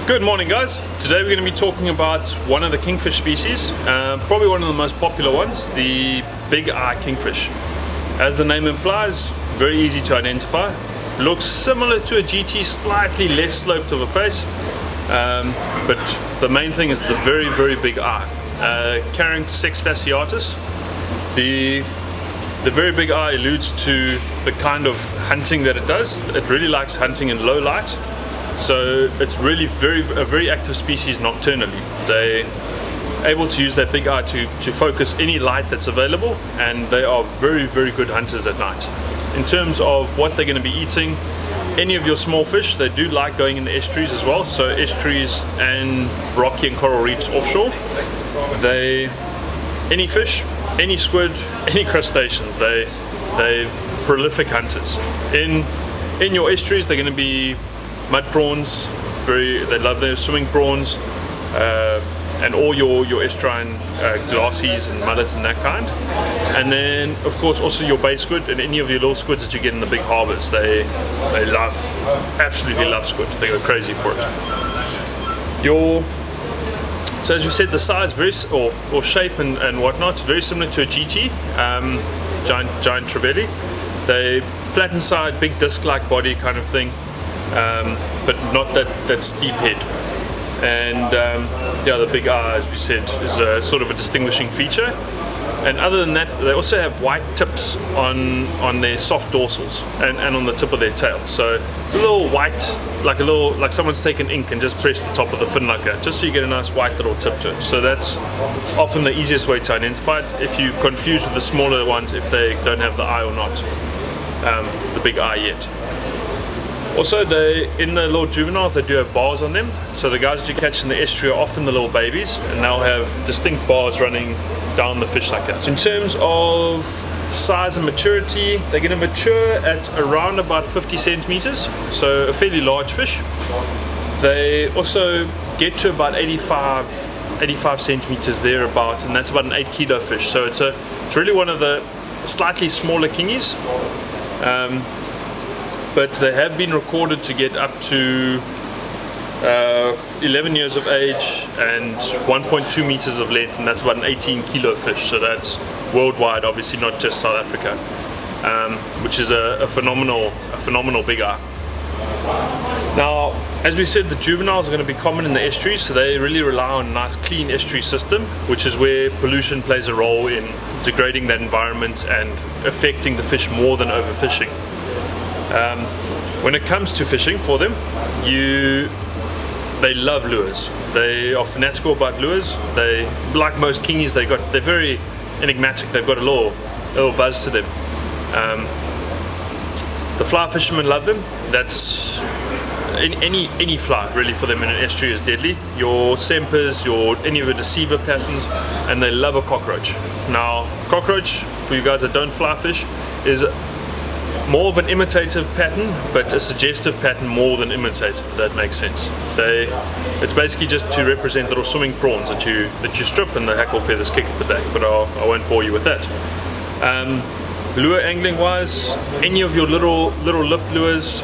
Good morning, guys. Today we're going to be talking about one of the kingfish species, probably one of the most popular ones, the big eye kingfish. As the name implies, very easy to identify. Looks similar to a GT, slightly less sloped of a face, but the main thing is the very, very big eye. Carrying 6 fasciatus. The very big eye alludes to the kind of hunting that it does. It really likes hunting in low light. So it's really a very active species nocturnally. They're able to use that big eye to focus any light that's available, and they are very, very good hunters at night. In terms of what they're going to be eating, any of your small fish, they do like going in the estuaries as well, so estuaries and rocky and coral reefs offshore. Any fish, any squid, any crustaceans, they're prolific hunters. In your estuaries, they're going to be mud prawns, they love their swimming prawns, and all your estuarine glassies and mullets and that kind. And then of course also your bay squid and any of your little squids that you get in the big harbors. They absolutely love squid. They go crazy for it. So as we said, the size or shape and whatnot, very similar to a GT, giant trevally. They flat inside, big disc-like body kind of thing. But not that steep head, and yeah, the big eye, as we said, is a sort of a distinguishing feature. And other than that, they also have white tips on their soft dorsals and on the tip of their tail. So it's a little white, like someone's taken ink and just pressed the top of the fin like that, just so you get a nice white little tip to it. So that's often the easiest way to identify it, if you confuse with the smaller ones, if they don't have the eye or not, the big eye yet. Also, in the little juveniles, they do have bars on them. So the guys that you catch in the estuary are often the little babies, and they'll have distinct bars running down the fish like that. In terms of size and maturity, they're going to mature at around about 50 centimeters, so a fairly large fish. They also get to about 85 centimeters thereabout, and that's about an 8 kilo fish. So it's really one of the slightly smaller kingies. But they have been recorded to get up to 11 years of age and 1.2 meters of length, and that's about an 18 kilo fish. So that's worldwide, obviously not just South Africa, which is a phenomenal big eye. Now, as we said, the juveniles are going to be common in the estuaries, so they really rely on a nice clean estuary system, which is where pollution plays a role in degrading that environment and affecting the fish more than overfishing. When it comes to fishing for them, they love lures. They are fanatical about lures. They, like most kingies, they're very enigmatic. They've got a little buzz to them. The fly fishermen love them. That's any fly really for them in an estuary is deadly. Your sempers, any of the deceiver patterns, and they love a cockroach. Now, cockroach, for you guys that don't fly fish, is more of an imitative pattern, but a suggestive pattern more than imitative, if that makes sense. It's basically just to represent little swimming prawns that you strip and the hackle feathers kick at the back, but I won't bore you with that. Lure angling wise, any of your little lip lures,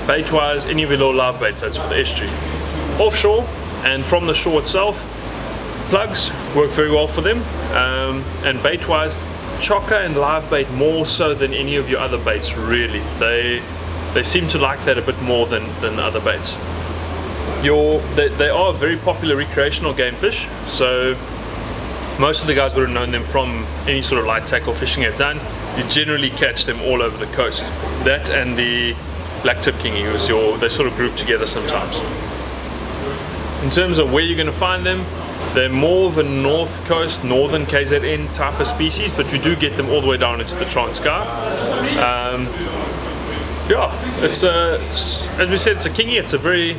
bait wise, any of your little live baits, that's for the estuary. Offshore and from the shore itself, plugs work very well for them, and bait wise, chokka and live bait more so than any of your other baits, really. They seem to like that a bit more than the other baits. They are a very popular recreational game fish, so most of the guys would have known them from any sort of light tackle fishing they've done. You generally catch them all over the coast. That and the blacktip kingy, they sort of group together sometimes. In terms of where you're going to find them, they're more of a north coast, northern KZN type of species, but we do get them all the way down into the Transkei. Yeah, as we said, it's a kingy. It's a very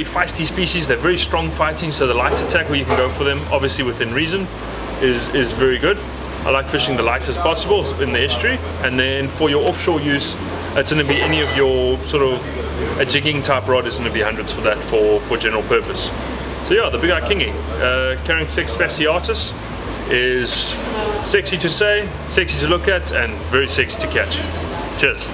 feisty species. They're very strong fighting, so the light attack where you can go for them, obviously within reason, is very good. I like fishing the lightest possible in the estuary, and then for your offshore use, it's going to be any of your sort of a jigging type rod is going to be hundreds for that for general purpose. So yeah, the big eye kingy, carrying 6 fasciatus, is sexy to say, sexy to look at, and very sexy to catch. Cheers.